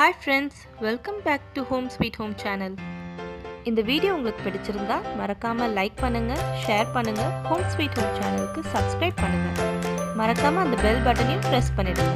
Hi friends, welcome back to Home Sweet Home channel. இந்த video உங்களுக்கு பிடிச்சிருந்தா மறக்காம லைக் பண்ணுங்க, ஷேர் பண்ணுங்க, Home Sweet Home சேனலுக்கு சப்ஸ்கிரைப் பண்ணுங்க. மறக்காம அந்த பெல் பட்டனையும் பிரஸ் பண்ணிடுங்க.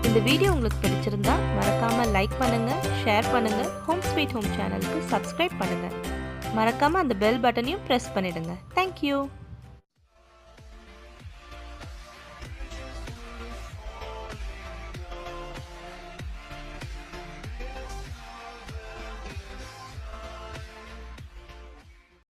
இந்த வீடியோ உங்களுக்கு பிடிச்சிருந்தா மறக்காம லைக் பண்ணுங்க, ஷேர் பண்ணுங்க, Home Sweet Home சேனலுக்கு சப்ஸ்கிரைப் பண்ணுங்க. மறக்காம அந்த பெல் பட்டனையும் பிரஸ் பண்ணிடுங்க. Thank you.